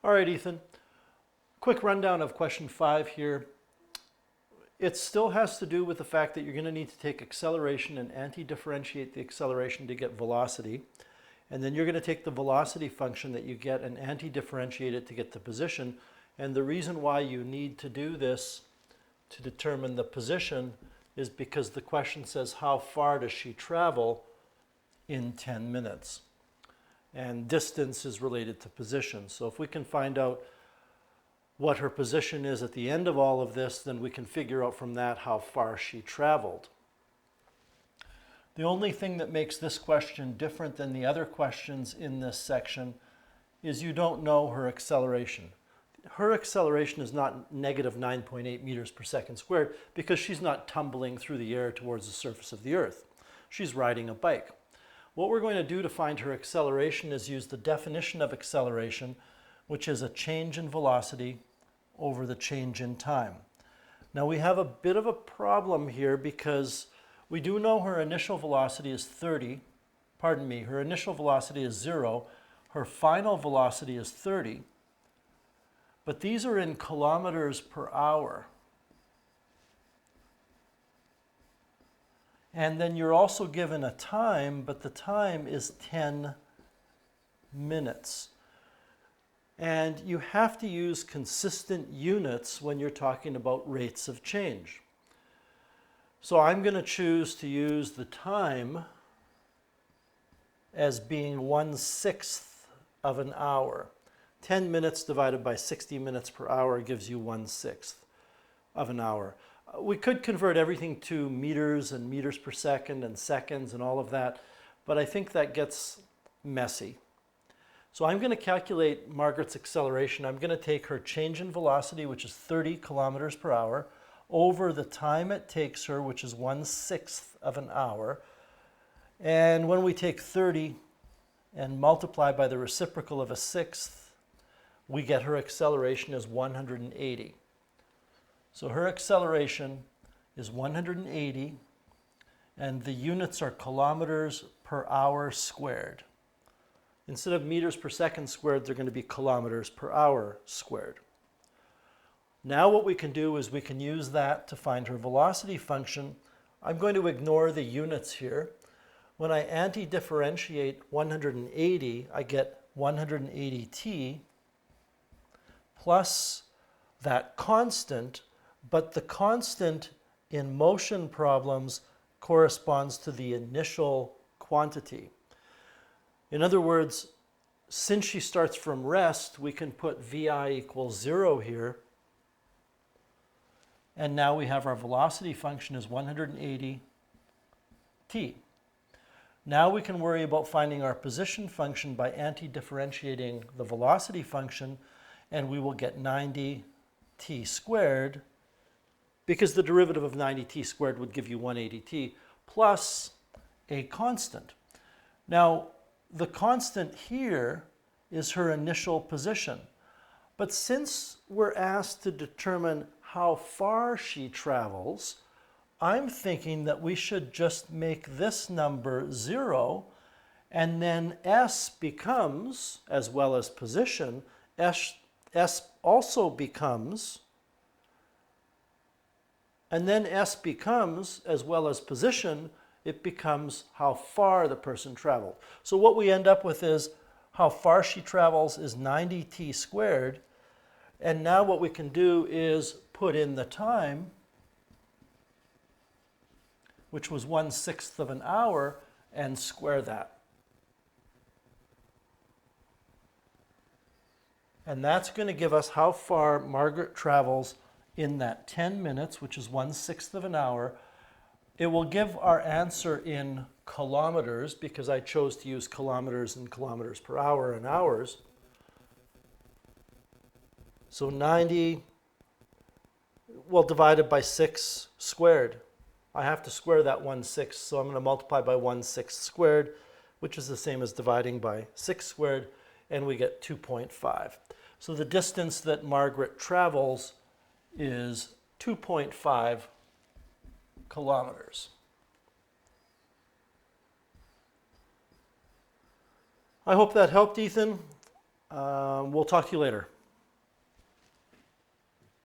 All right, Ethan. Quick rundown of question 5 here. It still has to do with the fact that you're going to need to take acceleration and anti-differentiate the acceleration to get velocity. And then you're going to take the velocity function that you get and anti-differentiate it to get the position. And the reason why you need to do this to determine the position is because the question says how far does she travel in 10 minutes. And distance is related to position. So if we can find out what her position is at the end of all of this, then we can figure out from that how far she traveled. The only thing that makes this question different than the other questions in this section is you don't know her acceleration. Her acceleration is not negative 9.8 meters per second squared because she's not tumbling through the air towards the surface of the earth. She's riding a bike. What we're going to do to find her acceleration is use the definition of acceleration, which is a change in velocity over the change in time. Now we have a bit of a problem here because we do know her initial velocity is 30, her initial velocity is 0, her final velocity is 30, but these are in kilometers per hour. And then you're also given a time, but the time is 10 minutes. And you have to use consistent units when you're talking about rates of change. So I'm going to choose to use the time as being 1/6 of an hour. 10 minutes divided by 60 minutes per hour gives you 1/6 of an hour. We could convert everything to meters and meters per second and seconds and all of that, but I think that gets messy. So I'm going to calculate Margaret's acceleration. I'm going to take her change in velocity, which is 30 kilometers per hour, over the time it takes her, which is 1/6 of an hour. And when we take 30 and multiply by the reciprocal of a sixth, we get her acceleration as 180. So her acceleration is 180, and the units are kilometers per hour squared. Instead of meters per second squared, they're going to be kilometers per hour squared. Now what we can do is we can use that to find her velocity function. I'm going to ignore the units here. When I anti-differentiate 180, I get 180t plus that constant, but the constant in motion problems corresponds to the initial quantity. In other words, since she starts from rest, we can put VI equals 0 here. And now we have our velocity function is 180t. Now we can worry about finding our position function by anti-differentiating the velocity function, and we will get 90t squared, because the derivative of 90t squared would give you 180t, plus a constant. Now, the constant here is her initial position. But since we're asked to determine how far she travels, I'm thinking that we should just make this number 0, and then s becomes, as well as position, s also becomes, and then s becomes, as well as position, it becomes how far the person traveled. So what we end up with is how far she travels is 90t squared. And now what we can do is put in the time, which was 1/6 of an hour, and square that. And that's going to give us how far Margaret travels in that 10 minutes, which is 1/6 of an hour. It will give our answer in kilometers because I chose to use kilometers and kilometers per hour and hours. So 90, well, divided by 6 squared. I have to square that 1/6, so I'm going to multiply by 1/6 squared, which is the same as dividing by 6 squared, and we get 2.5. So the distance that Margaret travels is 2.5 kilometers. I hope that helped, Ethan. We'll talk to you later.